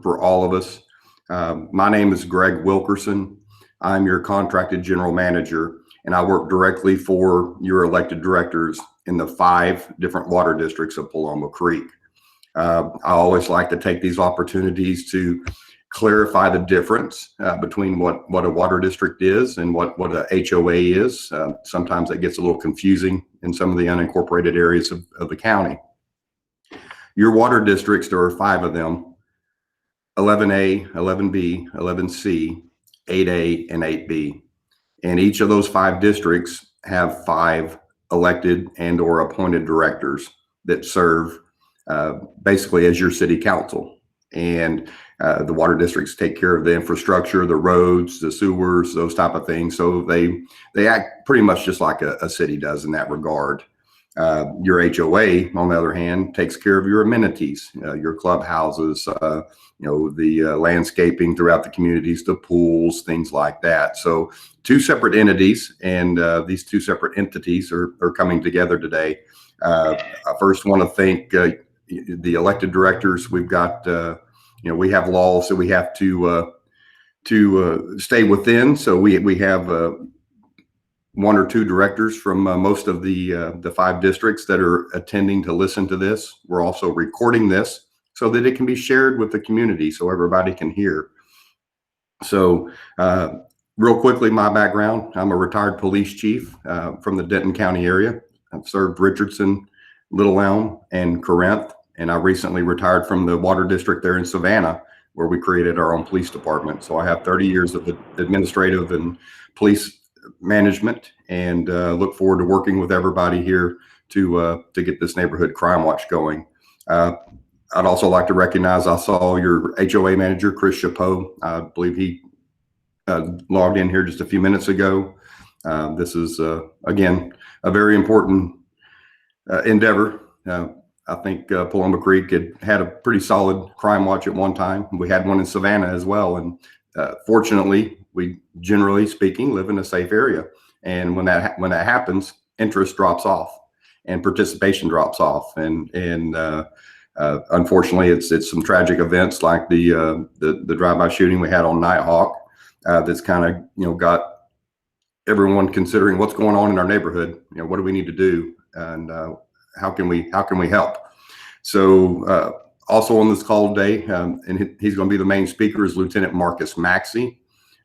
for all of us. My name is Greg Wilkerson. I'm your contracted general manager, and I work directly for your elected directors in the 5 different water districts of Paloma Creek. I always like to take these opportunities to clarify the difference between what a water district is and what a HOA is. Sometimes it gets a little confusing in some of the unincorporated areas of the county. Your water districts, there are 5 of them: 11A, 11B, 11C, 8A, and 8B. And each of those 5 districts have 5 elected and or appointed directors that serve basically as your city council. And the water districts take care of the infrastructure, the roads, the sewers, those type of things. So they act pretty much just like a city does in that regard. Your HOA, on the other hand, takes care of your amenities, your clubhouses, the landscaping throughout the communities, the pools, things like that. So 2 separate entities, and these 2 separate entities are coming together today. I first want to thank the elected directors. We've got, we have laws that we have to stay within. So we have 1 or 2 directors from most of the 5 districts that are attending to listen to this. We're also recording this so that it can be shared with the community so everybody can hear. So real quickly, my background: I'm a retired police chief from the Denton County area. I've served Richardson, Little Elm, and Corinth, and I recently retired from the water district there in Savannah, where we created our own police department. So I have 30 years of administrative and police management, and look forward to working with everybody here to get this neighborhood crime watch going. I'd also like to recognize, I saw your HOA manager, Chris Chapeau. I believe he logged in here just a few minutes ago. This is, again, a very important endeavor. I think Paloma Creek had a pretty solid crime watch at one time. We had one in Savannah as well. And fortunately, we, generally speaking, live in a safe area. And when that happens, interest drops off and participation drops off. And unfortunately, it's some tragic events like the drive-by shooting we had on Nighthawk that's kind of got everyone considering what's going on in our neighborhood. What do we need to do, and how can we help? So also on this call today, and he's going to be the main speaker, is Lieutenant Marcus Maxey.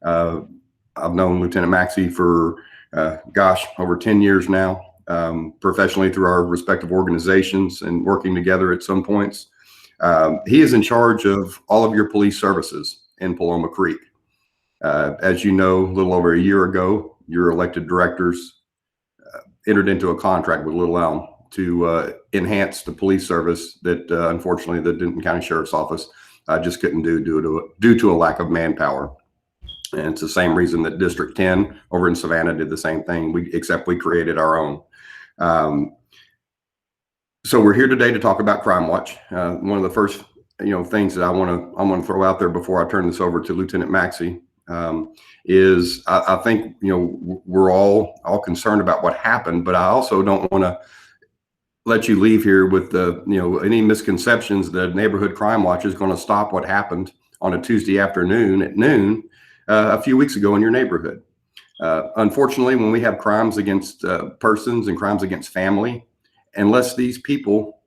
I've known Lieutenant Maxey for over 10 years now, professionally through our respective organizations and working together at some points. He is in charge of all of your police services in Paloma Creek. As you know, a little over a year ago, your elected directors entered into a contract with Little Elm to enhance the police service that unfortunately the Denton County Sheriff's Office just couldn't do due to a lack of manpower. And it's the same reason that District 10 over in Savannah did the same thing, except we created our own. So we're here today to talk about Crime Watch. One of the first things that I want to throw out there before I turn this over to Lieutenant Maxey is I think we're all concerned about what happened, but I also don't want to let you leave here with any misconceptions that Neighborhood Crime Watch is going to stop what happened on a Tuesday afternoon at noon a few weeks ago in your neighborhood. Unfortunately, when we have crimes against persons and crimes against family, unless these people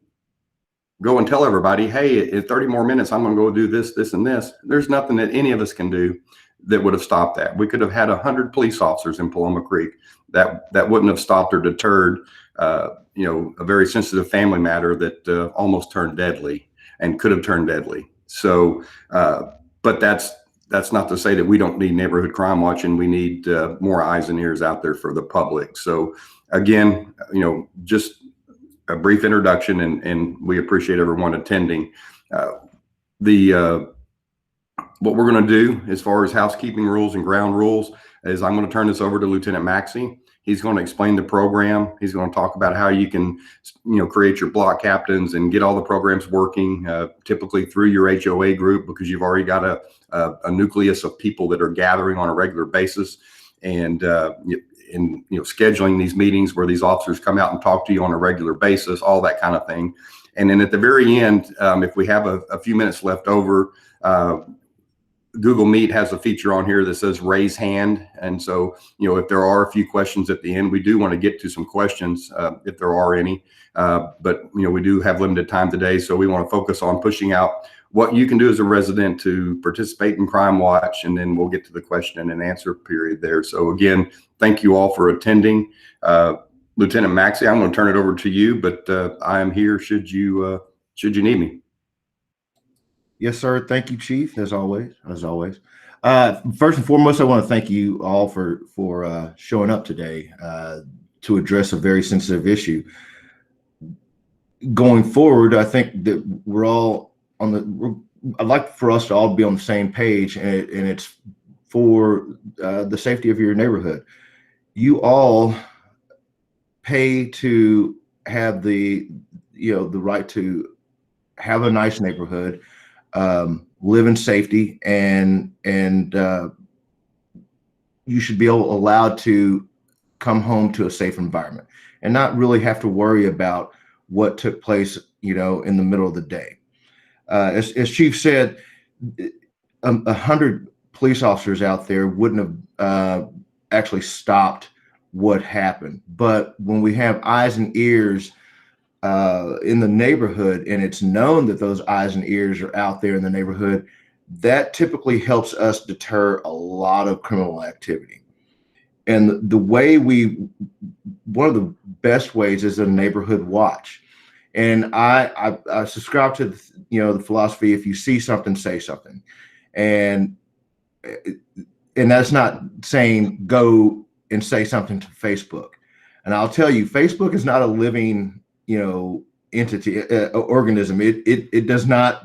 go and tell everybody, hey, in 30 more minutes, I'm going to go do this, this, and this, there's nothing that any of us can do that would have stopped that. We could have had 100 police officers in Paloma Creek that wouldn't have stopped or deterred a very sensitive family matter that almost turned deadly and could have turned deadly. So, but that's not to say that we don't need Neighborhood Crime Watch, and we need more eyes and ears out there for the public. So again, just a brief introduction, and we appreciate everyone attending. What we're going to do as far as housekeeping rules and ground rules is I'm going to turn this over to Lieutenant Maxey. He's going to explain the program. He's going to talk about how you can, create your block captains and get all the programs working, typically through your HOA group, because you've already got a nucleus of people that are gathering on a regular basis, and scheduling these meetings where these officers come out and talk to you on a regular basis, all that kind of thing. And then at the very end, if we have a few minutes left over, Google Meet has a feature on here that says raise hand. And so, if there are a few questions at the end, we do want to get to some questions if there are any. But, we do have limited time today. So we want to focus on pushing out what you can do as a resident to participate in Crime Watch. And then we'll get to the question and answer period there. So again, thank you all for attending. Lieutenant Maxey, I'm going to turn it over to you, but I am here should you need me. Yes, sir. Thank you, Chief, as always. First and foremost, I want to thank you all for showing up today to address a very sensitive issue. Going forward, I think that we're all I'd like for us to all be on the same page, and it's for the safety of your neighborhood. You all pay to have the right to have a nice neighborhood, live in safety, and you should be allowed to come home to a safe environment and not really have to worry about what took place, in the middle of the day. As Chief said, 100 police officers out there wouldn't have actually stopped what happened. But when we have eyes and ears in the neighborhood, and it's known that those eyes and ears are out there in the neighborhood, that typically helps us deter a lot of criminal activity. And one of the best ways is a neighborhood watch. And I subscribe to the philosophy: if you see something, say something. And that's not saying go and say something to Facebook. And I'll tell you, Facebook is not a living entity, organism. It does not,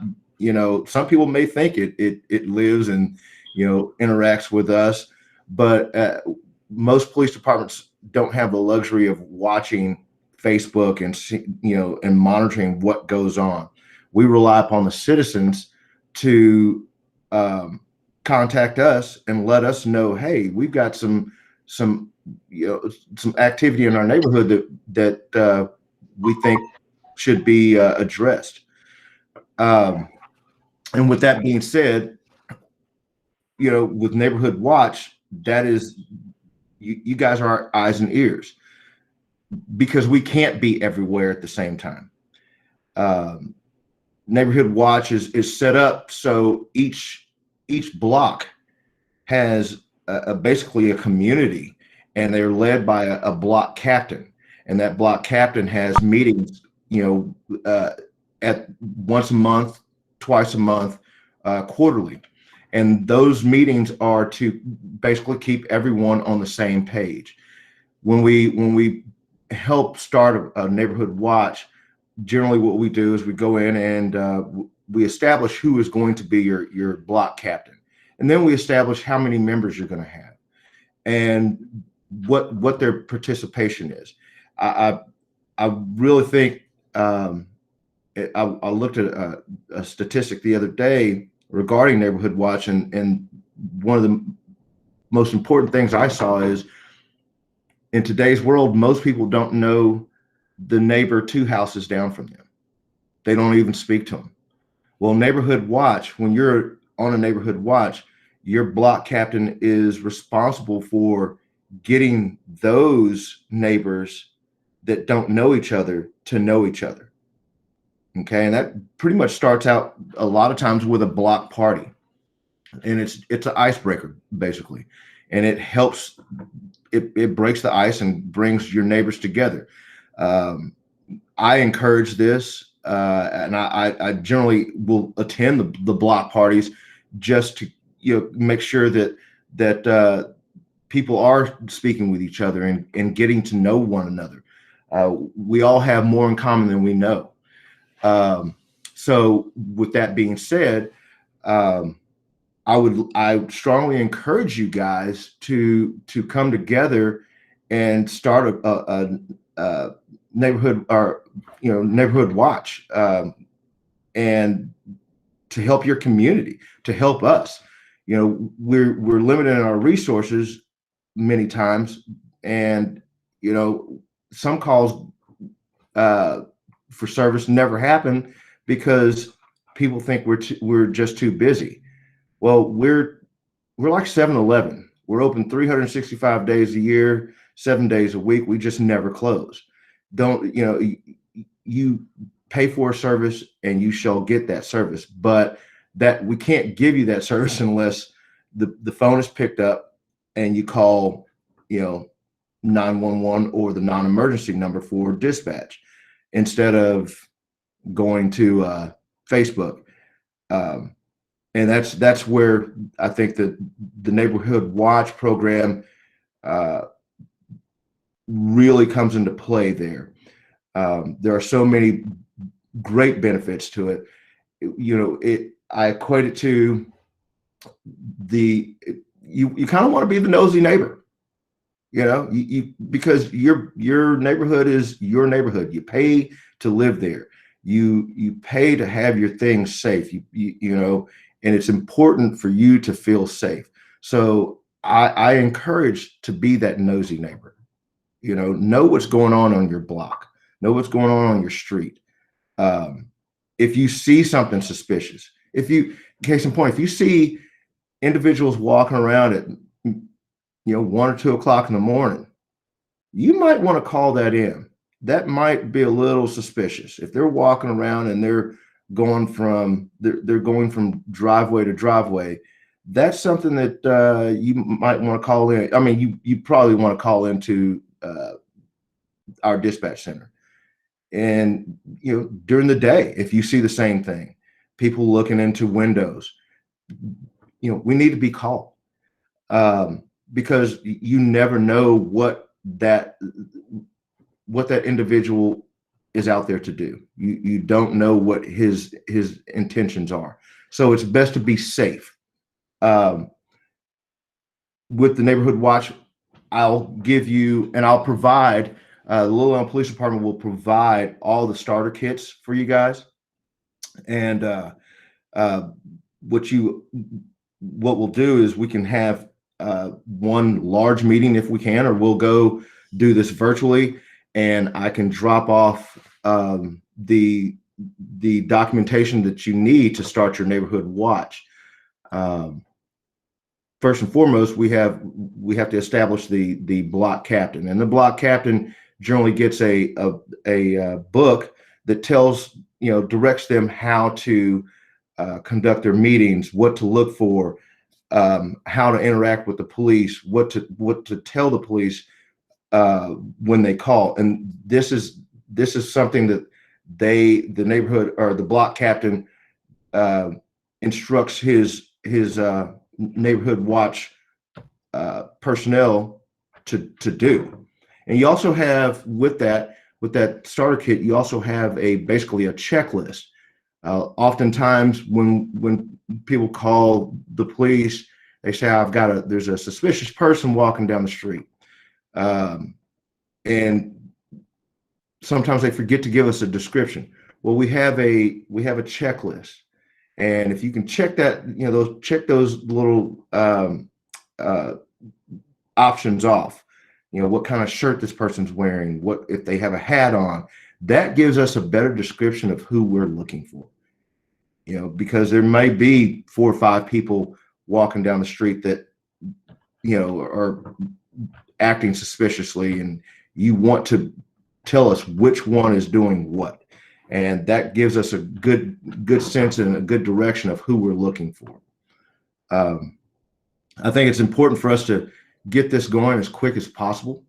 some people may think it lives and interacts with us, but most police departments don't have the luxury of watching Facebook and monitoring what goes on. We rely upon the citizens to contact us and let us know, hey, we've got some activity in our neighborhood that we think should be addressed. And with that being said, with Neighborhood Watch, that is, you guys are our eyes and ears, because we can't be everywhere at the same time. Neighborhood Watch is set up so each block has basically a community, and they're led by a block captain. And that block captain has meetings, at once a month, twice a month, quarterly. And those meetings are to basically keep everyone on the same page. When we help start a neighborhood watch, generally what we do is we go in and we establish who is going to be your block captain. And then we establish how many members you're going to have and what their participation is. I really think I looked at a statistic the other day regarding Neighborhood Watch, and one of the most important things I saw is, in today's world, most people don't know the neighbor 2 houses down from them. They don't even speak to them. Well, Neighborhood Watch, when you're on a Neighborhood Watch, your block captain is responsible for getting those neighbors that don't know each other to know each other. Okay, and that pretty much starts out a lot of times with a block party, and it's an icebreaker basically, and it helps. It breaks the ice and brings your neighbors together. I encourage this, and I generally will attend the block parties just to make sure that people are speaking with each other and getting to know one another. We all have more in common than we know. So with that being said, I strongly encourage you guys to come together and start a neighborhood neighborhood watch, and to help your community, to help us. We're limited in our resources many times, and some calls for service never happen because people think we're just too busy. Well, we're like 7-Eleven. We're open 365 days a year, 7 days a week. We just never close. Don't, you pay for a service and you shall get that service, but that we can't give you that service unless the phone is picked up and you call, 911 or the non-emergency number for dispatch instead of going to Facebook. And that's where I think that the Neighborhood Watch program really comes into play there. There are so many great benefits to it. I equate it to you kind of want to be the nosy neighbor, because your neighborhood is your neighborhood. You pay to live there. You pay to have your things safe. And it's important for you to feel safe. So I encourage to be that nosy neighbor. Know what's going on your block. Know what's going on your street. If you see something suspicious, case in point, if you see individuals walking around at 1 or 2 o'clock in the morning, you might want to call that in. That might be a little suspicious. If they're walking around and they're going from driveway to driveway, that's something that you might want to call in. I mean, you probably want to call into our dispatch center. And during the day, if you see the same thing, people looking into windows, we need to be called, because you never know what that individual is out there to do. You don't know what his intentions are. So it's best to be safe. With the Neighborhood Watch, I'll provide, the Little Elm Police Department will provide all the starter kits for you guys. And what we'll do is we can have one large meeting if we can, or we'll go do this virtually, and I can drop off the documentation that you need to start your Neighborhood Watch. First and foremost, we have to establish the block captain, and the block captain generally gets a book that directs them how to conduct their meetings, what to look for, how to interact with the police, what to tell the police when they call. And this is something that the neighborhood or the block captain instructs his Neighborhood Watch personnel to do. And you also have, with that starter kit, you also have basically a checklist. Oftentimes when people call the police, they say, there's a suspicious person walking down the street. And sometimes they forget to give us a description. Well, we have a checklist. And if you can check that, check those little options off, what kind of shirt this person's wearing, what if they have a hat on, that gives us a better description of who we're looking for. Because there may be 4 or 5 people walking down the street that, are acting suspiciously, and you want to tell us which one is doing what. And that gives us a good sense and a good direction of who we're looking for. I think it's important for us to get this going as quick as possible.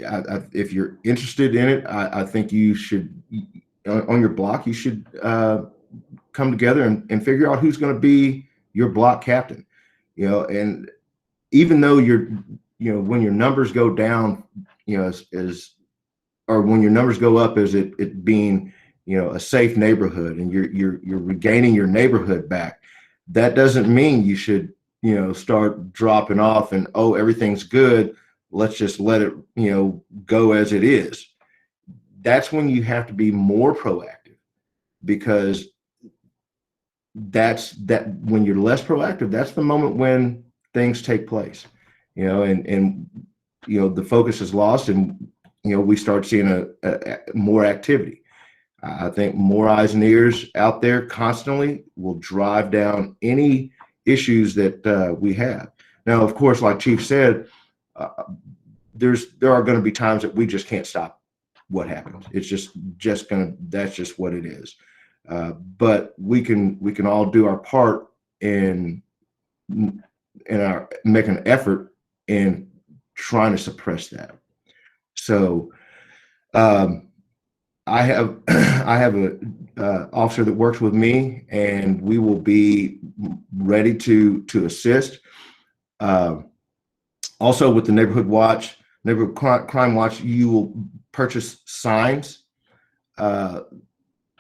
If you're interested in it, I think you should, on your block, you should come together and figure out who's going to be your block captain. And even though when your numbers go down, or when your numbers go up as it being, a safe neighborhood, and you're regaining your neighborhood back, that doesn't mean you should, start dropping off and, oh, everything's good, let's just let it, go as it is. That's when you have to be more proactive, because when you're less proactive, that's the moment when things take place, and the focus is lost, and we start seeing a more activity. I think more eyes and ears out there constantly will drive down any issues that we have. Now, of course, like Chief said, uh, there are going to be times that we just can't stop what happens. It's just gonna that's just what it is. But we can all do our part in our make an effort in trying to suppress that. So I have I have a officer that works with me, and we will be ready to assist. Uh, Also, with the neighborhood crime watch, you will purchase signs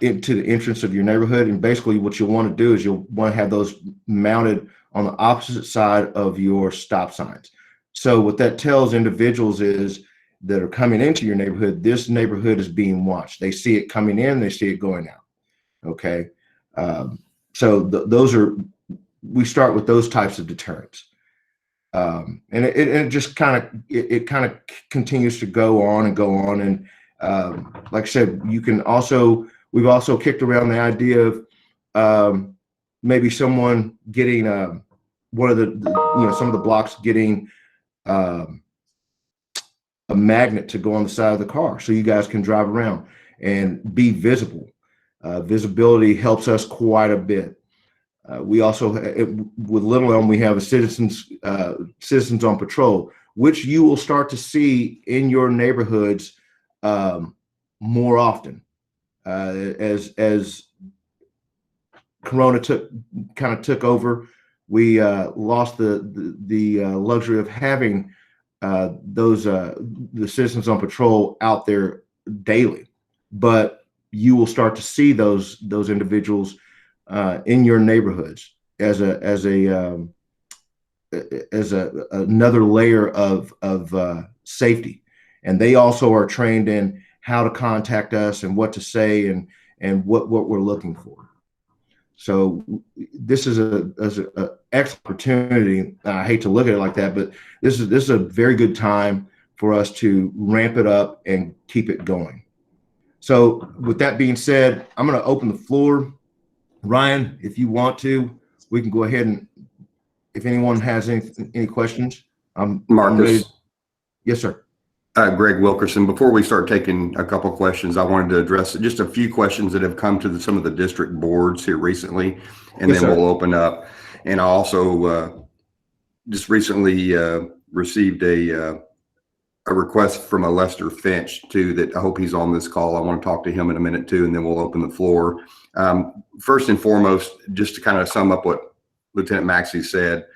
into the entrance of your neighborhood, and basically, what you'll want to do is you'll want to have those mounted on the opposite side of your stop signs. So, what that tells individuals is that are coming into your neighborhood, this neighborhood is being watched. They see it coming in, they see it going out. Okay, so those are we start with those types of deterrents. And it just kind of continues to go on and go on. And like I said, we've also kicked around the idea of maybe someone getting one of some of the blocks getting a magnet to go on the side of the car so you guys can drive around and be visible. Visibility helps us quite a bit. We also, with Little Elm, we have a citizens on patrol, which you will start to see in your neighborhoods more often as Corona took over. We lost the luxury of having the citizens on patrol out there daily, but you will start to see those individuals in your neighborhoods as another layer of safety, and they also are trained in how to contact us and what to say and what we're looking for. So this is an excellent opportunity. I hate to look at it like that, but this is a very good time for us to ramp it up and keep it going. So with that being said, I'm going to open the floor. Ryan, if you want to, we can go ahead and if anyone has any questions, I'm ready. Yes, sir. Greg Wilkerson, before we start taking a couple of questions, I wanted to address just a few questions that have come to some of the district boards here recently, and Yes, then sir. we'll open up. And I also just recently received a request from a Lester Finch too, that I hope he's on this call. I want to talk to him in a minute too, and then we'll open the floor. First and foremost, just to kind of sum up what Lieutenant Maxey said,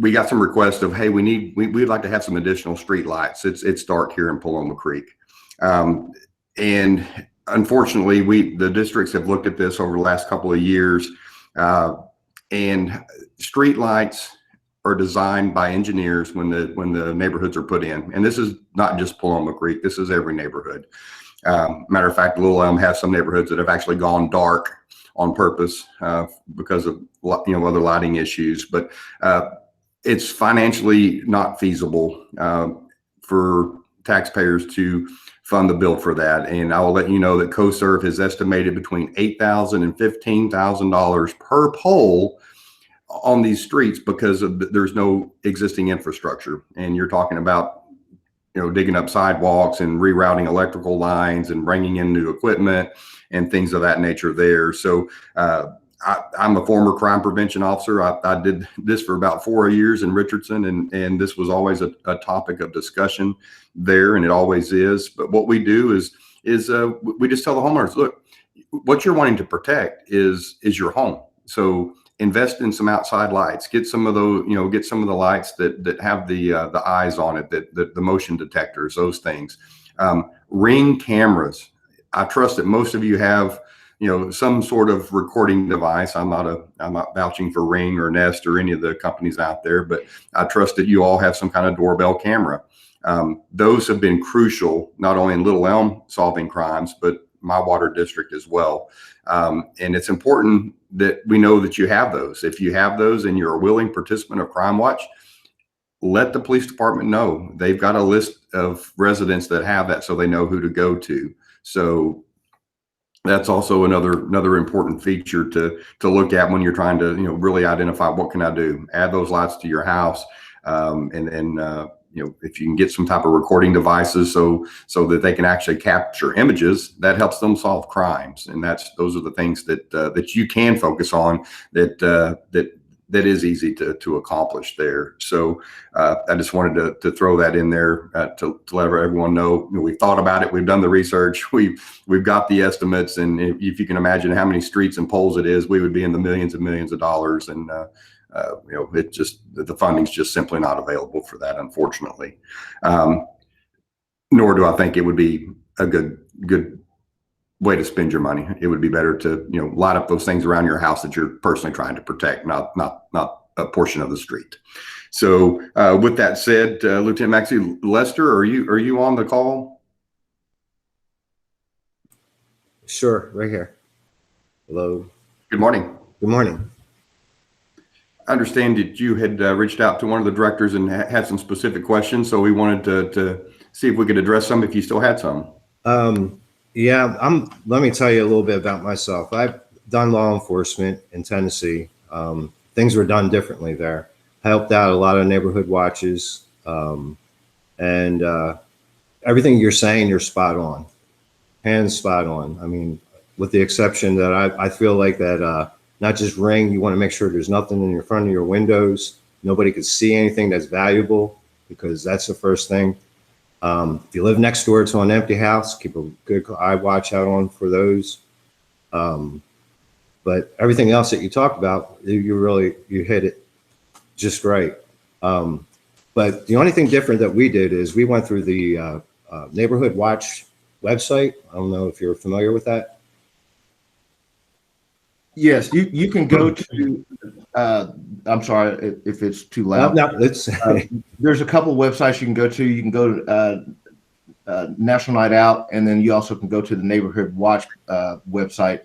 we got some requests of, hey, we'd like to have some additional street lights. It's dark here in Paloma Creek. And unfortunately, the districts have looked at this over the last couple of years, and street lights are designed by engineers when the neighborhoods are put in. And this is not just Paloma Creek, this is every neighborhood. Matter of fact, Little Elm has some neighborhoods that have actually gone dark on purpose because of other lighting issues. But it's financially not feasible for taxpayers to fund the bill for that. And I will let you know that CoServe has estimated between $8,000 and $15,000 per pole on these streets because there's no existing infrastructure. And you're talking about digging up sidewalks and rerouting electrical lines and bringing in new equipment and things of that nature there. So I'm a former crime prevention officer. I did this for about 4 years in Richardson, and this was always a topic of discussion there, and it always is. But what we do is we just tell the homeowners, look, what you're wanting to protect is your home. So invest in some outside lights. Get some of those, get some of the lights that have the eyes on it, the motion detectors, those things. Ring cameras. I trust that most of you have some sort of recording device. I'm not vouching for Ring or Nest or any of the companies out there, but I trust that you all have some kind of doorbell camera. Those have been crucial, not only in Little Elm solving crimes, but my water district as well. And it's important that we know that you have those. If you have those and you're a willing participant of Crime Watch, let the police department know. They've got a list of residents that have that, so they know who to go to. So that's also another important feature to look at when you're trying to, really identify what can I do. Add those lights to your house, and then if you can get some type of recording devices so that they can actually capture images, that helps them solve crimes. And those are the things that you can focus on that is easy to accomplish there. So I just wanted to throw that in there to let everyone know, we've thought about it, we've done the research, we've got the estimates, and if you can imagine how many streets and poles it is, we would be in the millions and millions of dollars, and the funding's just simply not available for that, unfortunately. Nor do I think it would be a good way to spend your money. It would be better to light up those things around your house that you're personally trying to protect, not a portion of the street. So with that said, Lieutenant Maxey, Lester, are you on the call? Sure, right here. Hello. Good morning. Good morning. I understand that you had reached out to one of the directors and had some specific questions, so we wanted to see if we could address some if you still had some. Yeah, let me tell you a little bit about myself. I've done law enforcement in Tennessee. Things were done differently there. Helped out a lot of neighborhood watches, and everything you're saying, you're spot on, hands spot on. I mean, with the exception that I feel like that not just Ring, you want to make sure there's nothing in your front of your windows. Nobody could see anything that's valuable, because that's the first thing. If you live next door to an empty house, keep a good eye watch out on for those. But everything else that you talked about, you hit it just right. But the only thing different that we did is we went through the Neighborhood Watch website. I don't know if you're familiar with that. Yes, you can go to, I'm sorry if it's too loud. No, it's There's a couple of websites you can go to. You can go to National Night Out, and then you also can go to the Neighborhood Watch website,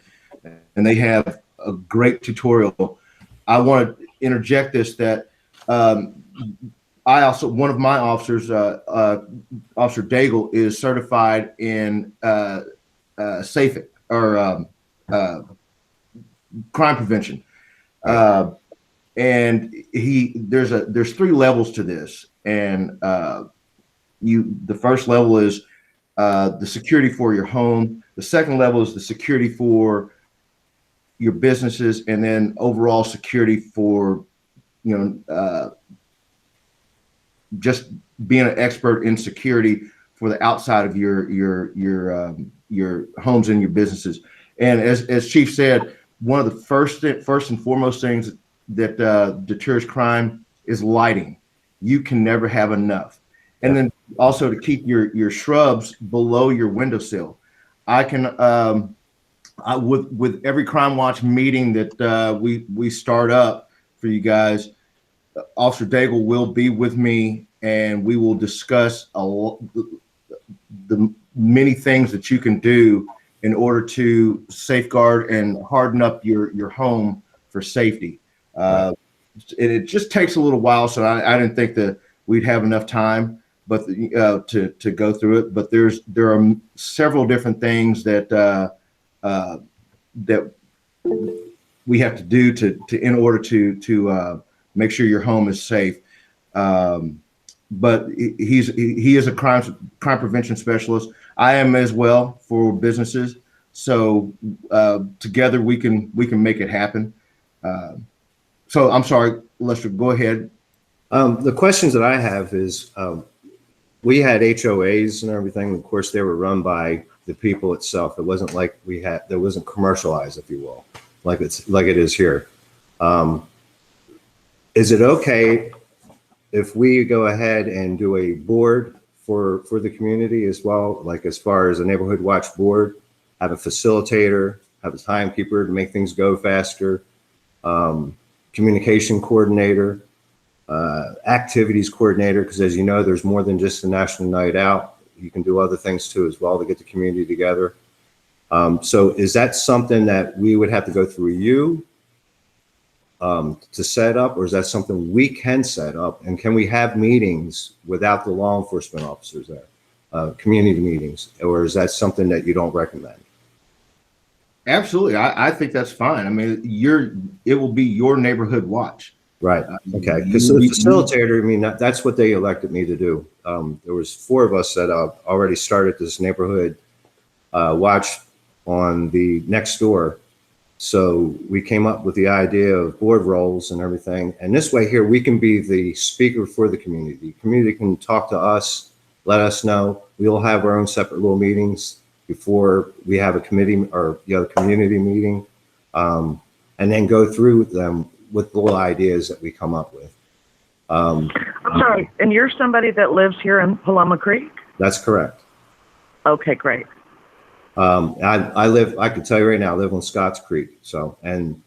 and they have a great tutorial. I want to interject this, that one of my officers, Officer Daigle, is certified in safe or crime prevention. And there's 3 levels to this. And the first level is the security for your home. The second level is the security for your businesses, and then overall security for, just being an expert in security for the outside of your homes and your businesses. And as Chief said, one of the first and foremost things that deters crime is lighting. You can never have enough. And then also to keep your shrubs below your windowsill. With every Crime Watch meeting that we start up for you guys, Officer Daigle will be with me, and we will discuss the many things that you can do in order to safeguard and harden up your home for safety. It just takes a little while, so I didn't think that we'd have enough time, but to go through it. But there are several different things that that we have to do in order to make sure your home is safe. But he is a crime prevention specialist. I am as well for businesses. So together we can make it happen. So I'm sorry, Lester, go ahead. The questions that I have is, we had HOAs and everything. Of course, they were run by the people itself. It wasn't like that wasn't commercialized, if you will, like it is here. Is it okay if we go ahead and do a board for the community as well, like as far as a Neighborhood Watch board, have a facilitator, have a timekeeper to make things go faster, communication coordinator, activities coordinator, because as you know, there's more than just the National Night Out. You can do other things too as well to get the community together. So is that something that we would have to go through you to set up, or is that something we can set up? And can we have meetings without the law enforcement officers there? community meetings, or is that something that you don't recommend? Absolutely. I think that's fine. I mean, it will be your neighborhood watch. Right. Okay. Because the facilitator, I mean, that's what they elected me to do. There was 4 of us that already started this neighborhood watch on the next door. So we came up with the idea of board roles and everything. And this way here, we can be the speaker for the community. The community can talk to us, let us know. We'll have our own separate little meetings before we have a committee or the other community meeting, and then go through them with little ideas that we come up with. I'm sorry, and you're somebody that lives here in Paloma Creek? That's correct. Okay, great. I can tell you right now, I live on Scotts Creek. So, and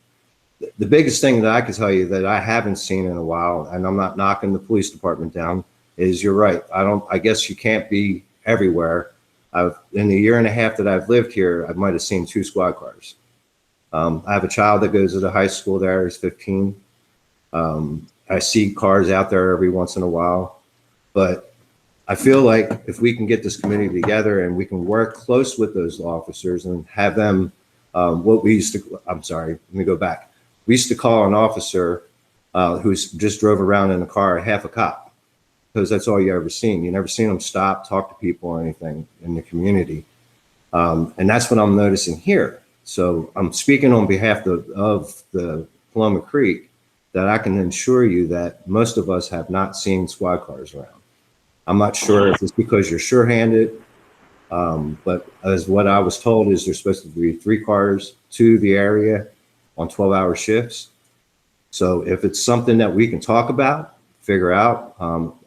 the biggest thing that I can tell you that I haven't seen in a while, and I'm not knocking the police department down, is you're right. I guess you can't be everywhere. In the year and a half that I've lived here, I might have seen 2 squad cars. I have a child that goes to the high school there, he's 15. I see cars out there every once in a while, but I feel like if we can get this committee together and we can work close with those officers and have them, I'm sorry, let me go back. We used to call an officer who just drove around in a car, half a cop, because that's all you ever seen. You never seen them stop, talk to people or anything in the community. And that's what I'm noticing here. So I'm speaking on behalf of the Paloma Creek, that I can assure you that most of us have not seen squad cars around. I'm not sure if it's because you're sure-handed, but as what I was told is there's supposed to be 3 cars to the area on 12-hour shifts. So if it's something that we can talk about, figure out,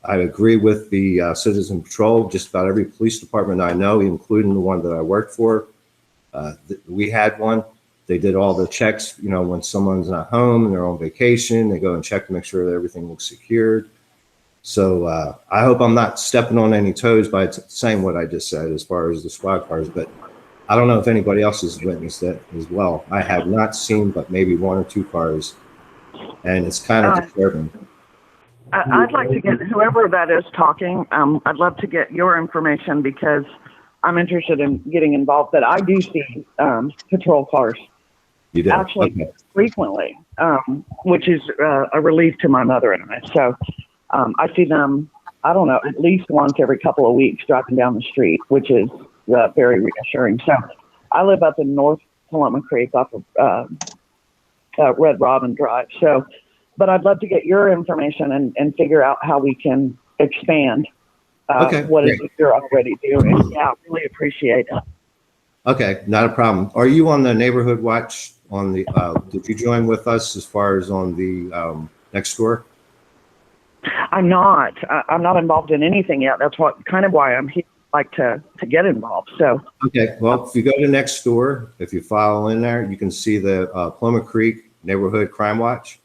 I agree with the Citizen Patrol. Just about every police department I know, including the one that I worked for, we had one. They did all the checks, when someone's not home and they're on vacation, they go and check to make sure that everything looks secured. So I hope I'm not stepping on any toes by saying what I just said as far as the squad cars, but I don't know if anybody else has witnessed it as well. I have not seen but maybe 1 or 2 cars, and it's kind of disturbing. I'd like to get whoever that is talking. I'd love to get your information because I'm interested in getting involved. But I do see patrol cars. You do? Actually, okay. Frequently, which is a relief to my mother and I. So I see them, I don't know, at least once every couple of weeks driving down the street, which is very reassuring. So I live up in North Paloma Creek off of Red Robin Drive. So, but I'd love to get your information and figure out how we can expand what it is you're already doing. Yeah, really appreciate it. Okay, not a problem. Are you on the neighborhood watch on the, did you join with us as far as on the next door? I'm not involved in anything yet. That's why I'm here, like to get involved. So. Okay. Well, if you go to next door, if you follow in there, you can see the Paloma Creek Neighborhood Crime Watch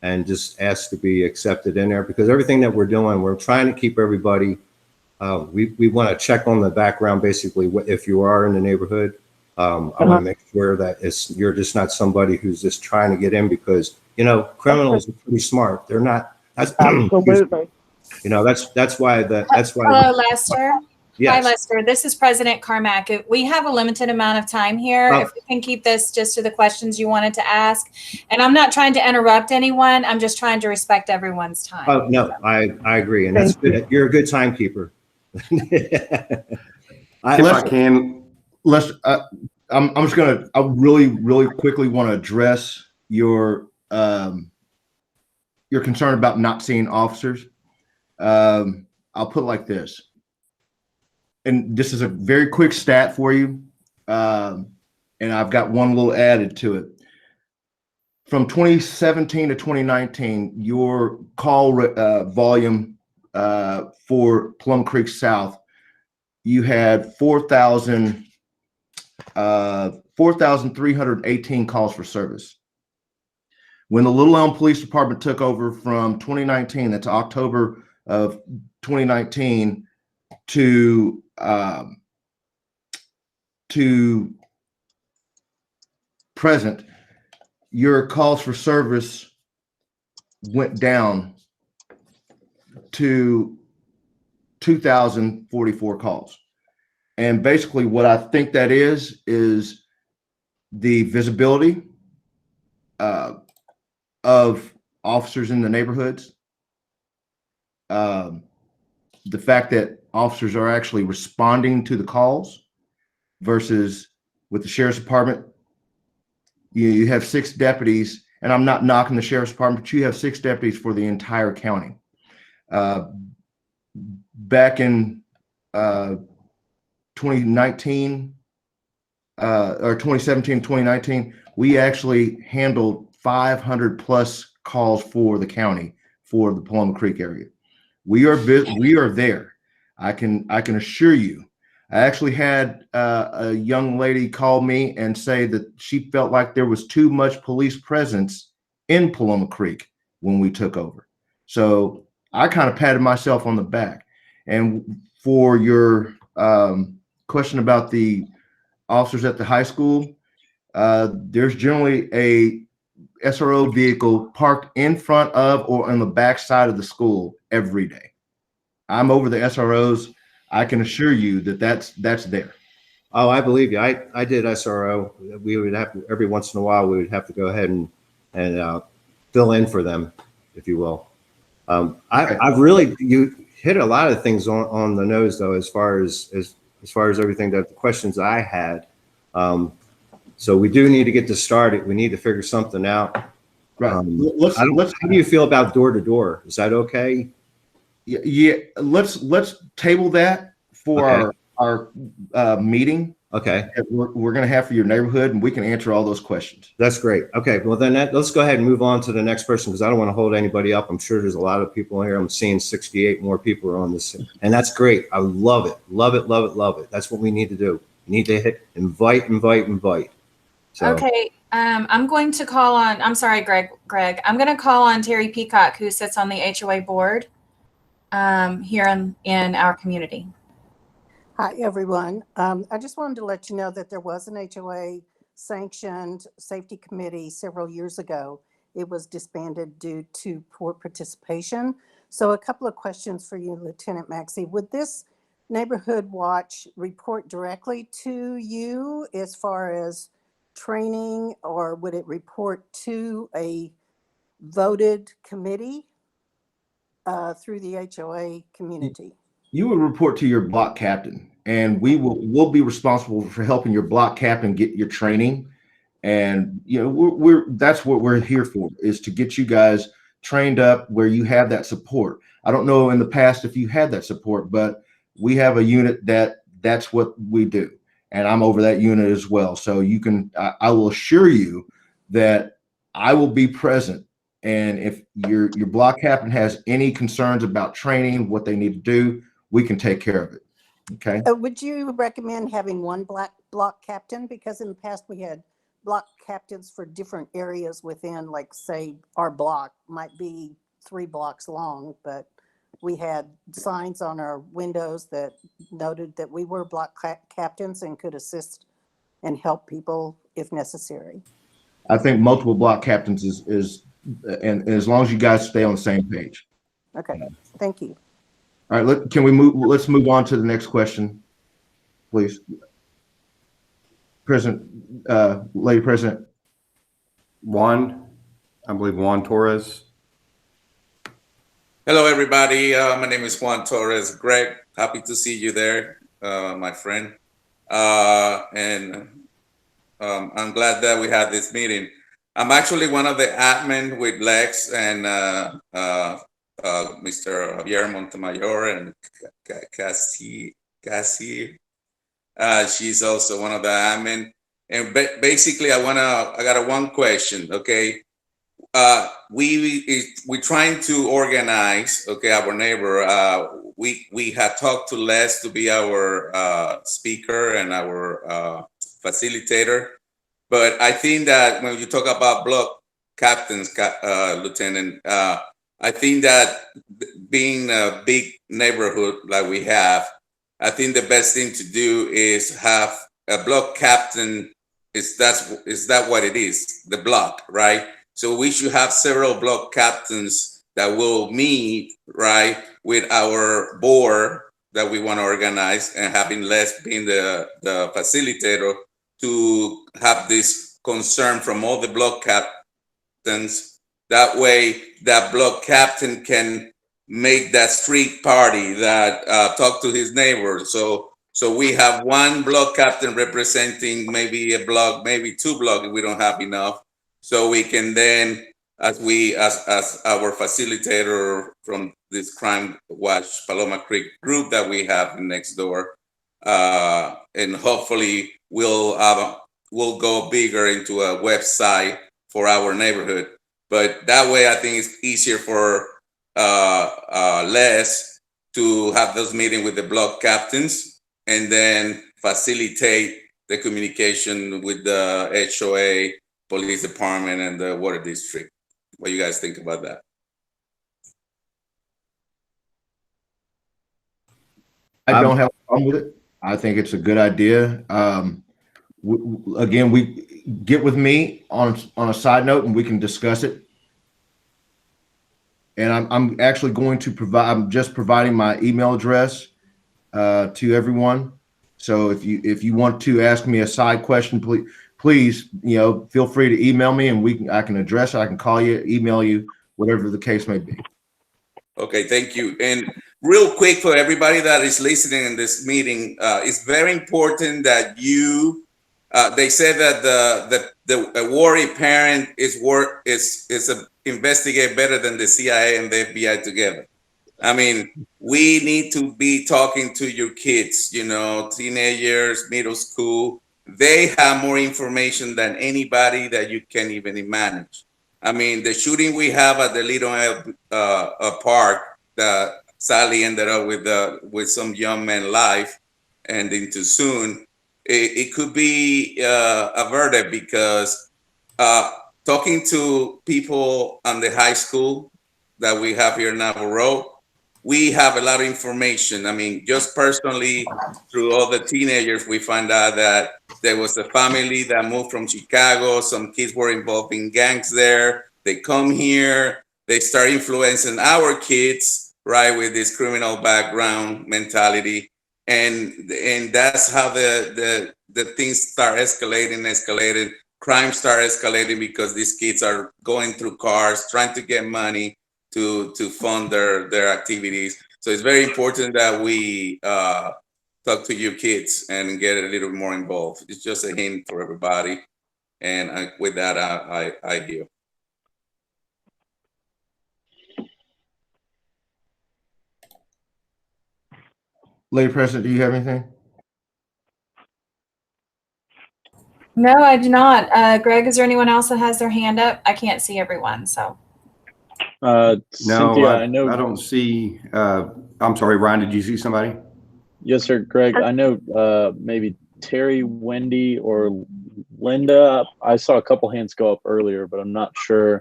and just ask to be accepted in there because everything that we're doing, we're trying to keep everybody, we want to check on the background, basically, if you are in the neighborhood. I want to make sure that you're just not somebody who's just trying to get in because, criminals are pretty smart. They're not. That's absolutely. That's why. Hello, Lester. Yes. Hi, Lester. This is President Carmack. We have a limited amount of time here. If we can keep this just to the questions you wanted to ask, and I'm not trying to interrupt anyone. I'm just trying to respect everyone's time. Oh no, I agree, and that's good. You're a good timekeeper. If I can, Lester, I'm just gonna. I really quickly want to address your concern about not seeing officers. I'll put it like this, and this is a very quick stat for you, and I've got one little added to it. From 2017 to 2019, your call volume for Plum Creek South, you had 4,318 calls for service. When the Little Elm Police Department took over from 2019, that's October of 2019 to present, your calls for service went down to 2,044 calls. And basically what I think that is the visibility of officers in the neighborhoods. The fact that officers are actually responding to the calls versus with the sheriff's department, you have 6 deputies, and I'm not knocking the sheriff's department, but you have 6 deputies for the entire county. Back in 2019 or 2017, 2019, we actually handled 500 plus calls for the county for the Paloma Creek area. We are there. I can assure you. I actually had a young lady call me and say that she felt like there was too much police presence in Paloma Creek when we took over. So I kind of patted myself on the back. And for your question about the officers at the high school, there's generally a SRO vehicle parked in front of or on the back side of the school every day. I'm over the SROs. I can assure you that that's there. Oh, I believe you. I did SRO. We would have to, every once in a while, we would have to go ahead and fill in for them, if you will. I've really, you hit a lot of things on the nose though, as far as everything that the questions I had. So we do need to get this started. We need to figure something out. Right. How do you feel about door to door? Is that okay? Yeah. Let's table that for our meeting. Okay. That we're going to have for your neighborhood, and we can answer all those questions. That's great. Okay. Well, then let's go ahead and move on to the next person, because I don't want to hold anybody up. I'm sure there's a lot of people here. I'm seeing 68 more people are on this, and that's great. I love it. Love it. Love it. Love it. That's what we need to do. We need to hit invite. So. Okay. I'm going to call on, I'm sorry, Greg, I'm going to call on Terry Peacock, who sits on the HOA board here in our community. Hi, everyone. I just wanted to let you know that there was an HOA sanctioned safety committee several years ago. It was disbanded due to poor participation. So a couple of questions for you, Lieutenant Maxey. Would this neighborhood watch report directly to you as far as training, or would it report to a voted committee through the HOA community? You will report to your block captain, and we'll be responsible for helping your block captain get your training. And that's what we're here for, is to get you guys trained up where you have that support. I don't know in the past if you had that support, but we have a unit that's what we do. And I'm over that unit as well. So I will assure you that I will be present. And if your block captain has any concerns about training, what they need to do, we can take care of it. Okay. Would you recommend having one block captain? Because in the past we had block captains for different areas within, like, say, our block might be 3 blocks long, but we had signs on our windows that noted that we were block captains and could assist and help people if necessary. I think multiple block captains is and as long as you guys stay on the same page. Okay, thank you. All right, let's move on to the next question, please. Lady President. I believe Juan Torres. Hello, everybody. My name is Juan Torres. Greg, happy to see you there, my friend. And I'm glad that we had this meeting. I'm actually one of the admin with Lex and Mr. Javier Montemayor and Cassie. She's also one of the admin. And basically, I got one question, okay? We're trying to organize, okay, our neighbor. We had talked to Les to be our speaker and our facilitator. But I think that when you talk about block captains, Lieutenant, I think that being a big neighborhood like we have, I think the best thing to do is have a block captain. Is that what it is? The block, right? So we should have several block captains that will meet, right, with our board that we want to organize, and having Les being the facilitator to have this concern from all the block captains. That way, that block captain can make that street party that talk to his neighbors. So we have one block captain representing maybe a block, maybe two blocks if we don't have enough. So we can then, as our facilitator from this Crime Watch Paloma Creek group that we have next door, and hopefully we'll go bigger into a website for our neighborhood. But that way, I think it's easier for Les to have those meetings with the block captains and then facilitate the communication with the HOA, police department, and the water district. What do you guys think about that? I don't have a problem with it. I think it's a good idea. Again, we get with me on a side note and we can discuss it. And I'm actually going to provide, I'm just providing my email address to everyone. So if you want to ask me a side question, please, feel free to email me and I can address it. I can call you, email you, whatever the case may be. Okay, thank you. And real quick for everybody that is listening in this meeting, it's very important that you, they say that the worried parent is investigate better than the CIA and the FBI together. I mean, we need to be talking to your kids, teenagers, middle school. They have more information than anybody that you can even manage. I mean, the shooting we have at the Little Park that sadly ended up with some young man life ending too soon. It could be averted because talking to people on the high school that we have here in Navarro, we have a lot of information. I mean, just personally, through all the teenagers, we find out that there was a family that moved from Chicago. Some kids were involved in gangs there. They come here, they start influencing our kids, right, with this criminal background mentality. And that's how the things start escalating. Crime start escalating because these kids are going through cars, trying to get money to fund their activities. So it's very important that we talk to your kids and get a little more involved. It's just a hint for everybody. And with that, I hear. Lady President, do you have anything? No, I do not. Greg, is there anyone else that has their hand up? I can't see everyone, so. No, Cynthia, I know. I don't see. I'm sorry, Ryan. Did you see somebody? Yes, sir, Greg. I know maybe Terry, Wendy, or Linda. I saw a couple hands go up earlier, but I'm not sure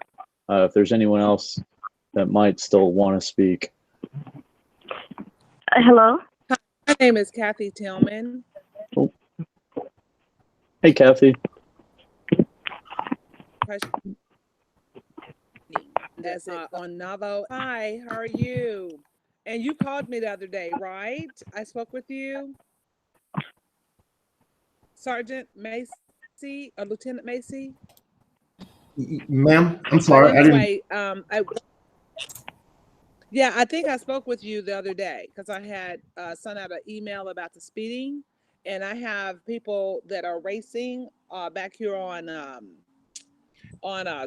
if there's anyone else that might still want to speak. Hello. My name is Kathy Tillman. Oh. Hey, Kathy. That's on Navo. Hi, how are you? And you called me the other day, right? I spoke with you. Sergeant Macy or Lieutenant Macy? Ma'am, I'm sorry. Anyway, yeah, I think I spoke with you the other day because I had sent out an email about the speeding, and I have people that are racing back here on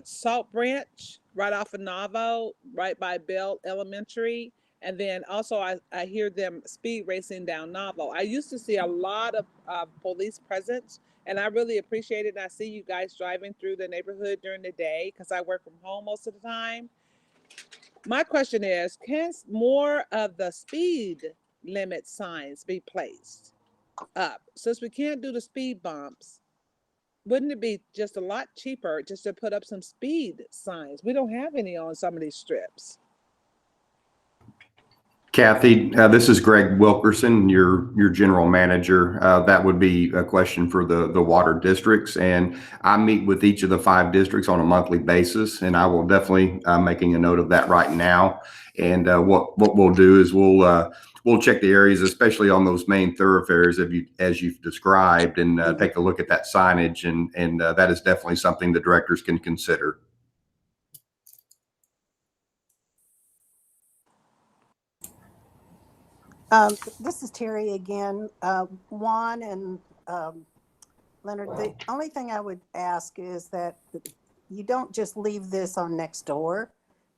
Salt Branch, right off of Navo, right by Bell Elementary. And then also I hear them speed racing down Navo. I used to see a lot of police presence, and I really appreciate it. And I see you guys driving through the neighborhood during the day because I work from home most of the time. My question is, can more of the speed limit signs be placed up? Since we can't do the speed bumps, wouldn't it be just a lot cheaper just to put up some speed signs? We don't have any on some of these strips. Kathy, this is Greg Wilkerson, your general manager. That would be a question for the water districts, and I meet with each of the 5 districts on a monthly basis, and I will definitely making a note of that right now. And what we'll do is we'll check the areas, especially on those main thoroughfares, as you've described, and take a look at that signage, and that is definitely something the directors can consider. This is Terry again. Juan and Leonard, the only thing I would ask is that you don't just leave this on Nextdoor,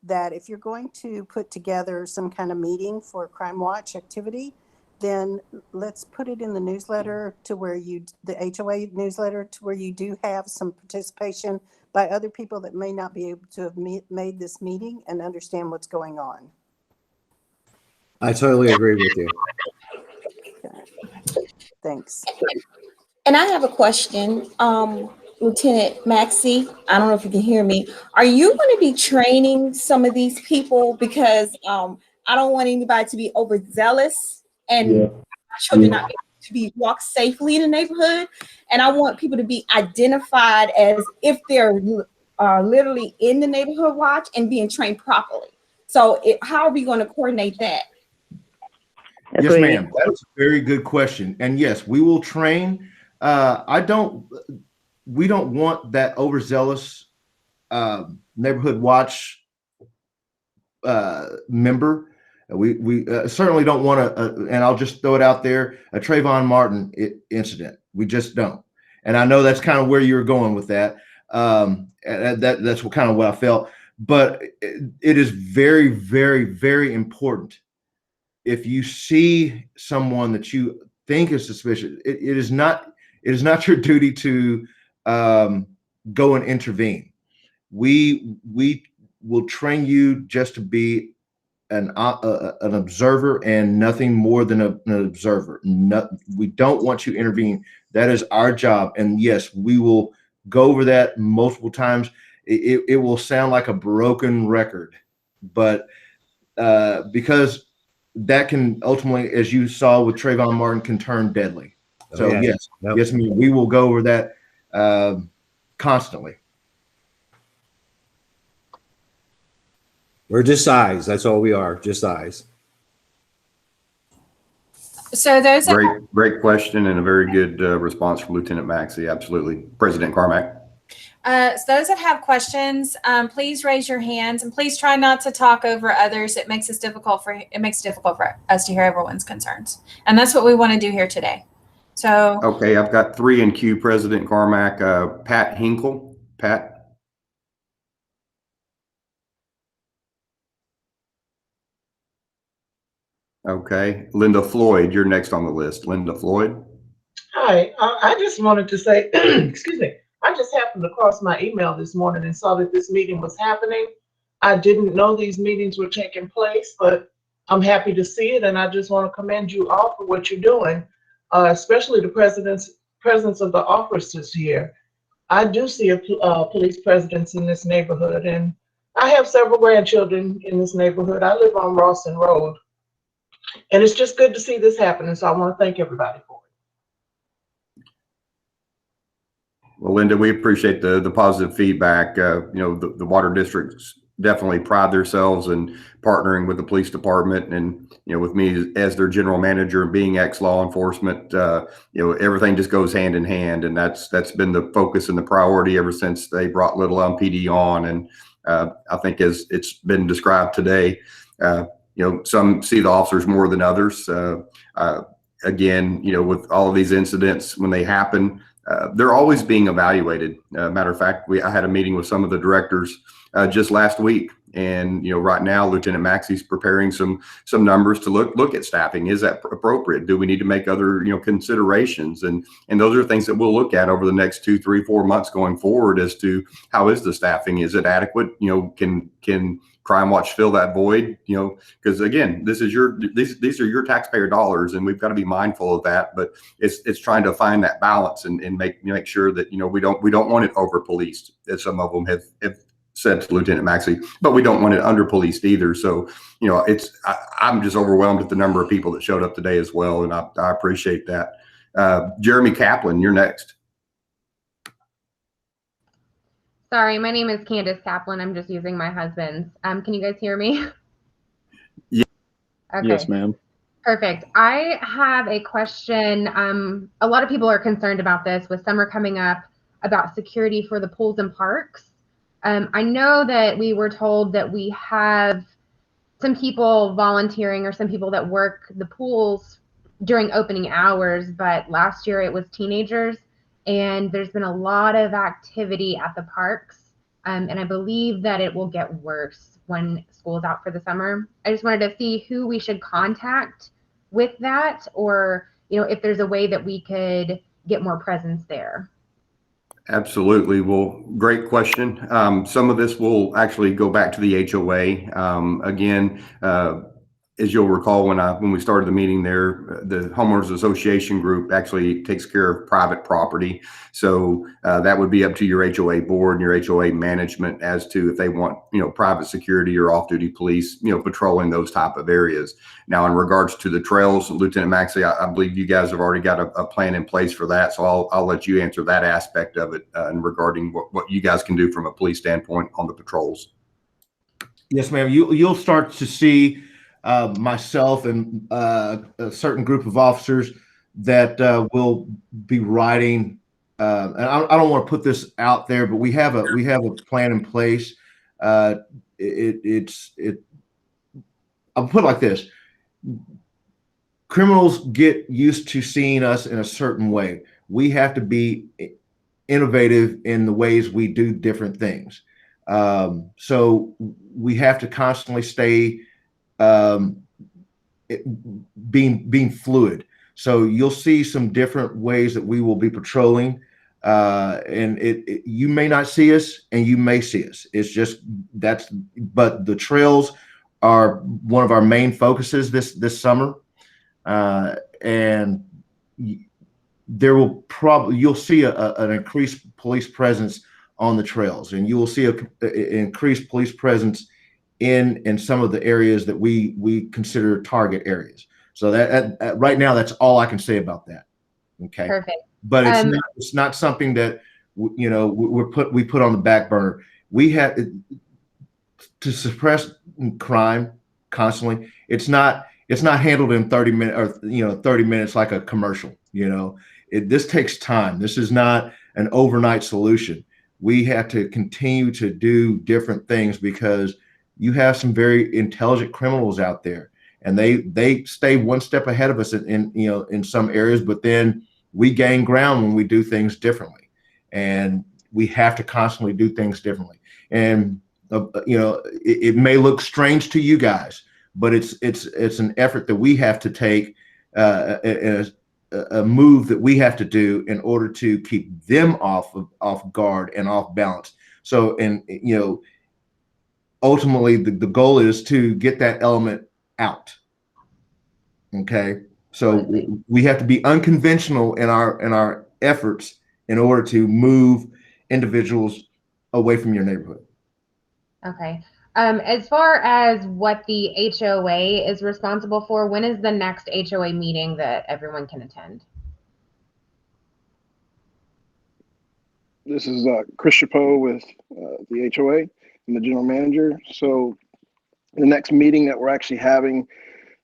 that if you're going to put together some kind of meeting for Crime Watch activity, then let's put it in the newsletter to where the HOA newsletter, to where you do have some participation by other people that may not be able to have made this meeting and understand what's going on. I totally agree with you. Thanks. And I have a question, Lieutenant Maxey. I don't know if you can hear me. Are you going to be training some of these people? Because I don't want anybody to be overzealous and my children not able to be walk safely in the neighborhood. And I want people to be identified as if they're literally in the neighborhood watch and being trained properly. So how are we going to coordinate that? Yes, ma'am. That's a very good question. And yes, we will train. We don't want that overzealous neighborhood watch member. We certainly don't want to, and I'll just throw it out there, a Trayvon Martin incident. We just don't. And I know that's kind of where you're going with that. That's what kind of what I felt. But it is very, very, very important. If you see someone that you think is suspicious, it is not your duty to go and intervene. We will train you just to be an observer and nothing more than an observer. We don't want you to intervene. That is our job. And yes, we will go over that multiple times. It will sound like a broken record, but because that can ultimately, as you saw with Trayvon Martin, can turn deadly. So yes, we will go over that constantly. We're just eyes. That's all we are, just eyes. So those great question and a very good response from Lieutenant Maxey. Absolutely, President Carmack. So those that have questions, please raise your hands and please try not to talk over others. It makes it difficult for us to hear everyone's concerns, and that's what we want to do here today. So okay, I've got 3 in queue. President Carmack, Pat Hinkle, Pat. Okay, Linda Floyd, you're next on the list. Linda Floyd. Hi, I just wanted to say, excuse me. I just happened to cross my email this morning and saw that this meeting was happening. I didn't know these meetings were taking place, but I'm happy to see it. And I just want to commend you all for what you're doing, especially the presence of the officers here. I do see a police presence in this neighborhood, and I have several grandchildren in this neighborhood. I live on Rawson Road, and it's just good to see this happening. So I want to thank everybody for it. Well, Linda, we appreciate the positive feedback. The water districts definitely pride themselves in partnering with the police department, and with me as their general manager and being ex-law enforcement, everything just goes hand in hand, and that's been the focus and the priority ever since they brought Little Elm PD on. And I think, as it's been described today, some see the officers more than others. Again, with all of these incidents, when they happen, they're always being evaluated. Matter of fact, I had a meeting with some of the directors just last week, and right now Lieutenant Maxey's preparing some numbers to look at staffing. Is that appropriate? Do we need to make other considerations? And those are things that we'll look at over the next 2, 3, 4 months going forward as to how is the staffing? Is it adequate? Can Crime Watch fill that void? Because again, these are your taxpayer dollars, and we've got to be mindful of that. But it's trying to find that balance and make sure that we don't want it over policed, as some of them have said to Lieutenant Maxey, but we don't want it under policed either. So, you know, I'm just overwhelmed at the number of people that showed up today as well. And I appreciate that. Jeremy Kaplan, you're next. Sorry, my name is Candace Kaplan. I'm just using my husband's. Can you guys hear me? Yeah. Okay. Yes, ma'am. Perfect. I have a question. A lot of people are concerned about this with summer coming up, about security for the pools and parks. I know that we were told that we have some people volunteering or some people that work the pools during opening hours, but last year it was teenagers, and there's been a lot of activity at the parks, and I believe that it will get worse when school's out for the summer. I just wanted to see who we should contact with that, or if there's a way that we could get more presence there. Absolutely. Well, great question. Some of this will actually go back to the HOA. Again, as you'll recall, when we started the meeting there, the homeowners association group actually takes care of private property. So that would be up to your HOA board and your HOA management as to if they want, private security or off-duty police, patrolling those type of areas. Now, in regards to the trails, Lieutenant Maxey, I believe you guys have already got a plan in place for that. So I'll let you answer that aspect of it and regarding what you guys can do from a police standpoint on the patrols. Yes, ma'am. You'll start to see myself and a certain group of officers that will be riding. And I don't want to put this out there, but we have a plan in place. I'll put it like this: criminals get used to seeing us in a certain way. We have to be innovative in the ways we do different things. So we have to constantly stay being fluid. So you'll see some different ways that we will be patrolling, and you may not see us and you may see us. It's just but the trails are one of our main focuses this summer, and there will you'll see an increased police presence on the trails, and you will see an increased police presence in some of the areas that we consider target areas. So that right now, that's all I can say about that. Okay. Perfect. But it's not something that we put on the back burner. We have to suppress crime constantly. It's not handled in 30 minutes or 30 minutes like a commercial. This takes time. This is not an overnight solution. We have to continue to do different things because you have some very intelligent criminals out there, and they stay one step ahead of us in some areas, but then we gain ground when we do things differently, and we have to constantly do things differently. And it may look strange to you guys, but it's an effort that we have to take, a move that we have to do in order to keep them off guard and off balance. So, ultimately the goal is to get that element out. Okay. So we have to be unconventional in our efforts in order to move individuals away from your neighborhood. Okay. As far as what the HOA is responsible for, when is the next HOA meeting that everyone can attend? This is Chris Chapeau with the HOA and the general manager. So the next meeting that we're actually having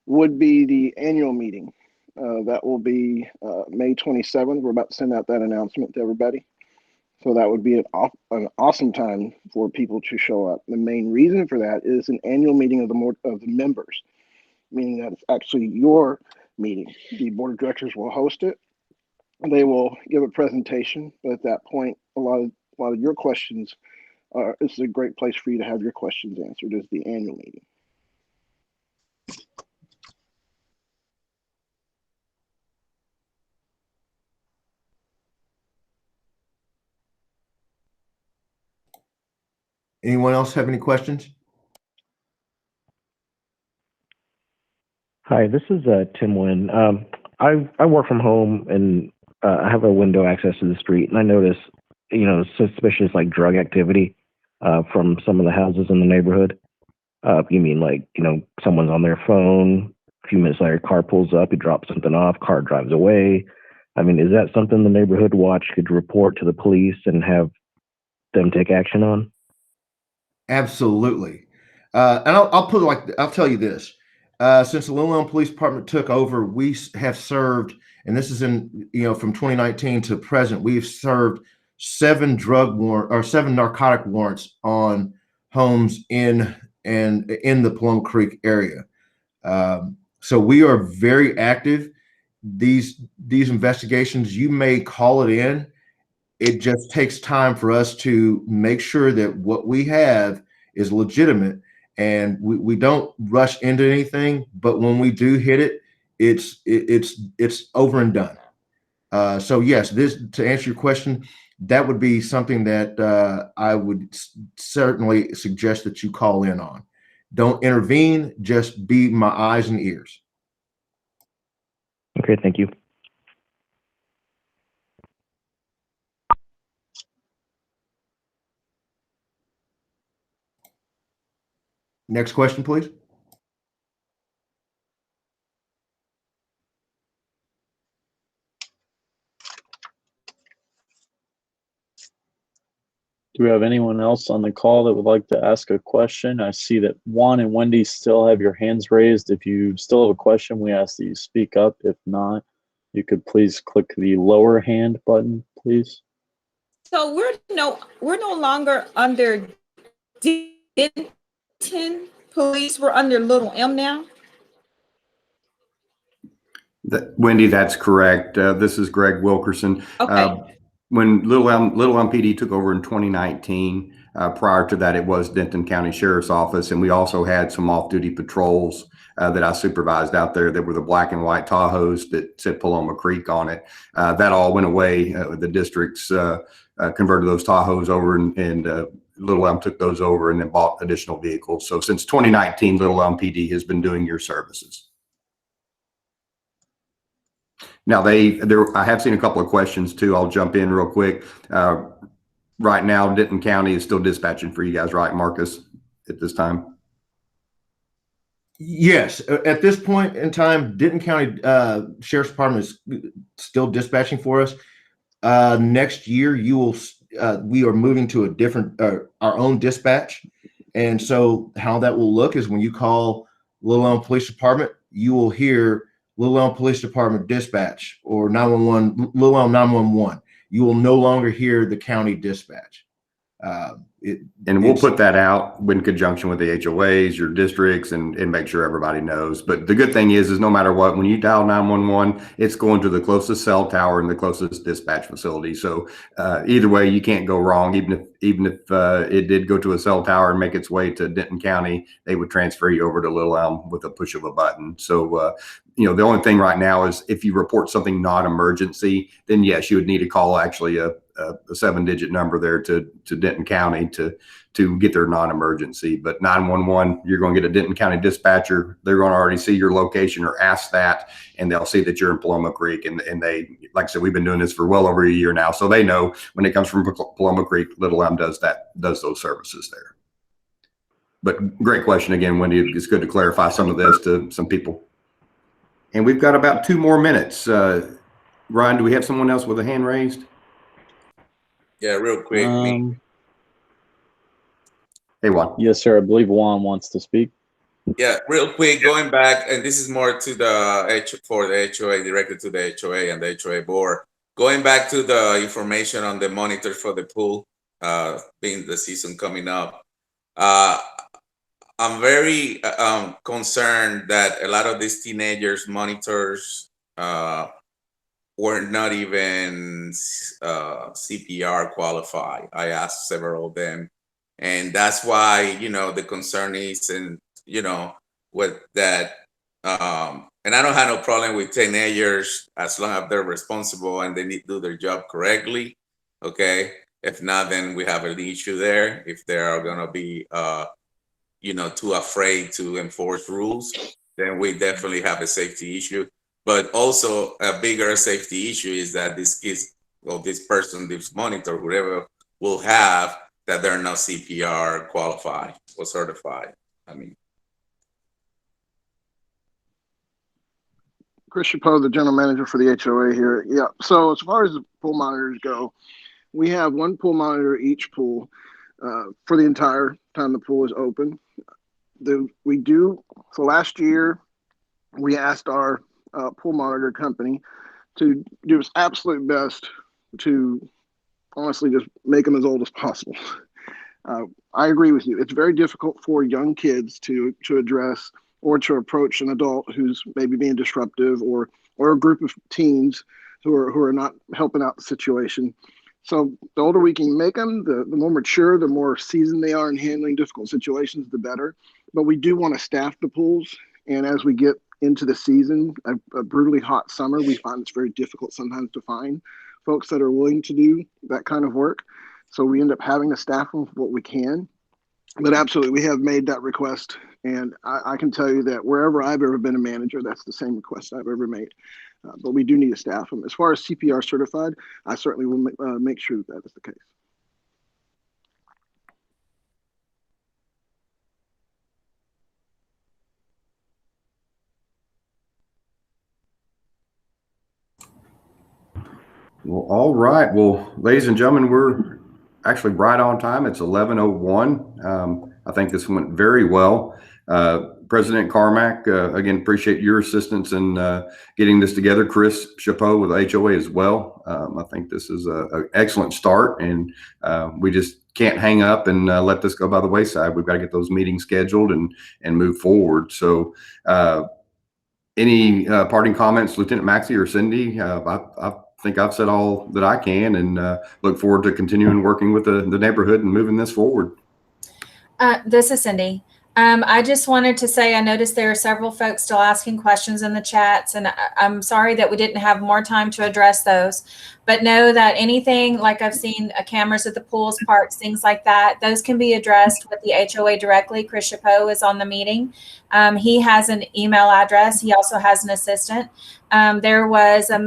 would be the annual meeting. That will be May 27th. We're about to send out that announcement to everybody. So that would be an awesome time for people to show up. The main reason for that is an annual meeting of the members, meaning that it's actually your meeting. The board of directors will host it. They will give a presentation, but at that point, a lot of your questions it's a great place for you to have your questions answered. Is the annual meeting. Anyone else have any questions? Hi, this is Tim Wynn. I work from home and I have a window access to the street, and I notice, suspicious like drug activity from some of the houses in the neighborhood? You mean like, someone's on their phone, a few minutes later, car pulls up, he drops something off, car drives away. I mean, is that something the neighborhood watch could report to the police and have them take action on? Absolutely. And I'll tell you this. Since the Little Elm Police Department took over, we have served, and this is from 2019 to present, we've served 7 narcotic warrants on homes in the Paloma Creek area. So we are very active. These investigations, you may call it in. It just takes time for us to make sure that what we have is legitimate, and we don't rush into anything. But when we do hit it, it's over and done. So yes, to answer your question, that would be something that I would certainly suggest that you call in on. Don't intervene, just be my eyes and ears. Okay, thank you. Next question, please. Do we have anyone else on the call that would like to ask a question? I see that Juan and Wendy still have your hands raised. If you still have a question, we ask that you speak up. If not, you could please click the lower hand button, please. So we're no longer under Denton Police. We're under Little M now. Wendy, that's correct. This is Greg Wilkerson. Okay. When Little Elm PD took over in 2019, prior to that, it was Denton County Sheriff's Office, and we also had some off-duty patrols that I supervised out there that were the black and white Tahoes that said Paloma Creek on it. That all went away. The districts converted those Tahoes over, and Little Elm took those over and then bought additional vehicles. So since 2019, Little Elm PD has been doing your services. Now I have seen a couple of questions too. I'll jump in real quick. Right now, Denton County is still dispatching for you guys, right, Marcus, at this time? Yes, at this point in time, Denton County Sheriff's Department is still dispatching for us. Next year, we are moving to a different, our own dispatch. And so how that will look is when you call Little Elm Police Department, you will hear Little Elm Police Department dispatch or 911, Little Elm 911. You will no longer hear the county dispatch. And we'll put that out in conjunction with the HOAs, your districts, and make sure everybody knows. But the good thing is no matter what, when you dial 911, it's going to the closest cell tower and the closest dispatch facility. So either way, you can't go wrong. Even if it did go to a cell tower and make its way to Denton County, they would transfer you over to Little Elm with a push of a button. So the only thing right now is if you report something non-emergency, then yes, you would need to call actually a 7-digit number there to Denton County to get their non-emergency. But 911, you're going to get a Denton County dispatcher. They're going to already see your location or ask that, and they'll see that you're in Paloma Creek. And they, like I said, we've been doing this for well over a year now, so they know when it comes from Paloma Creek, Little Elm does those services there. But great question again, Wendy. It's good to clarify some of this to some people. And we've got about 2 more minutes. Ryan, do we have someone else with a hand raised? Yeah, real quick. Hey, Juan. Yes, sir. I believe Juan wants to speak. Yeah, real quick, going back, and this is more to the HOA, directed to the HOA and the HOA board. Going back to the information on the monitor for the pool, being the season coming up, I'm very concerned that a lot of these teenagers monitors were not even CPR qualified. I asked several of them, and that's why the concern is, and with that, and I don't have no problem with teenagers as long as they're responsible and they need to do their job correctly. Okay, if not, then we have an issue there. If they are gonna be too afraid to enforce rules, then we definitely have a safety issue. But also a bigger safety issue is that these kids, or this person, this monitor, whoever, will have that they're not CPR qualified or certified. I mean, Chris Chapeau, the general manager for the HOA here. Yeah. So as far as the pool monitors go, we have one pool monitor each pool for the entire time the pool is open. So last year, we asked our pool monitor company to do its absolute best to honestly just make them as old as possible. I agree with you. It's very difficult for young kids to address or to approach an adult who's maybe being disruptive, or a group of teens who are not helping out the situation. So the older we can make them, the more mature, the more seasoned they are in handling difficult situations, the better. But we do want to staff the pools. And as we get into the season, a brutally hot summer, we find it's very difficult sometimes to find folks that are willing to do that kind of work. So we end up having to staff them with what we can. But absolutely, we have made that request. And I can tell you that wherever I've ever been a manager, that's the same request I've ever made. But we do need to staff them. As far as CPR certified, I certainly will make sure that is the case. Well, all right. Well, ladies and gentlemen, we're actually right on time. It's 11:01. I think this went very well. President Carmack, again, appreciate your assistance in getting this together. Chris Chapeau with HOA as well. I think this is an excellent start, and we just can't hang up and let this go by the wayside. We've got to get those meetings scheduled and move forward. So any parting comments, Lieutenant Maxey or Cindy? I think I've said all that I can, and look forward to continuing working with the neighborhood and moving this forward. This is Cindy. I just wanted to say, I noticed there are several folks still asking questions in the chats, and I'm sorry that we didn't have more time to address those. But know that anything, like I've seen cameras at the pools, parks, things like that, those can be addressed with the HOA directly. Chris Chapeau is on the meeting. He has an email address. He also has an assistant. There was a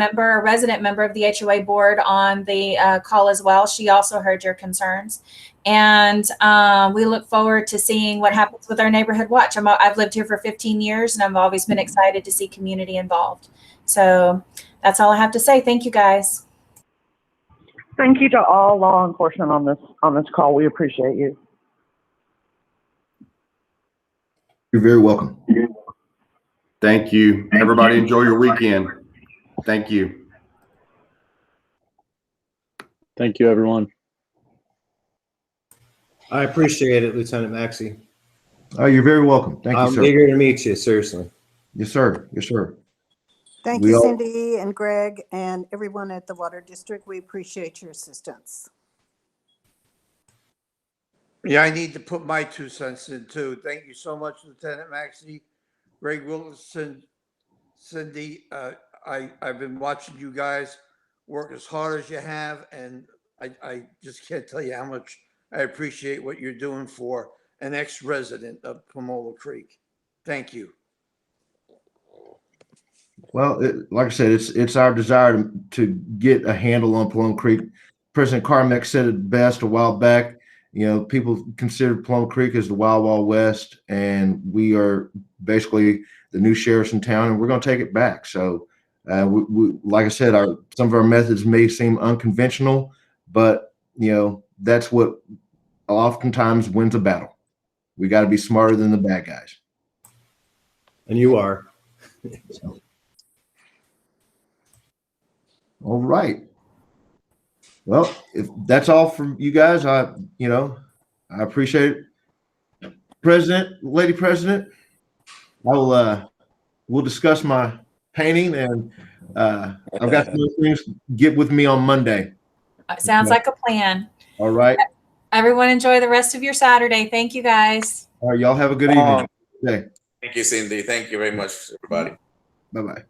resident member of the HOA board on the call as well. She also heard your concerns. And we look forward to seeing what happens with our neighborhood watch. I've lived here for 15 years, and I've always been excited to see community involved. So that's all I have to say. Thank you, guys. Thank you to all law enforcement on this call. We appreciate you. You're very welcome. Thank you. Everybody enjoy your weekend. Thank you. Thank you, everyone. I appreciate it, Lieutenant Maxey. Oh, you're very welcome. Thank you, sir. I'm eager to meet you, seriously. Yes, sir. Yes, sir. Thank you, Cindy and Greg and everyone at the Water District. We appreciate your assistance. Yeah, I need to put my 2 cents in too. Thank you so much, Lieutenant Maxey, Greg Wilson, Cindy. I've been watching you guys work as hard as you have, and I just can't tell you how much I appreciate what you're doing for an ex-resident of Paloma Creek. Thank you. Well, like I said, it's our desire to get a handle on Paloma Creek. President Carmack said it best a while back. You know, people consider Paloma Creek as the Wild Wild West, and we are basically the new sheriffs in town, and we're going to take it back. So, we, like I said, some of our methods may seem unconventional, but you know, that's what oftentimes wins a battle. We got to be smarter than the bad guys. And you are. So. All right. Well, if that's all from you guys, I appreciate it. Lady President, we'll discuss my painting, and I've got some things. Get with me on Monday. Sounds like a plan. All right. Everyone enjoy the rest of your Saturday. Thank you, guys. All right. Y'all have a good evening. Okay. Thank you, Cindy. Thank you very much, everybody. Bye-bye.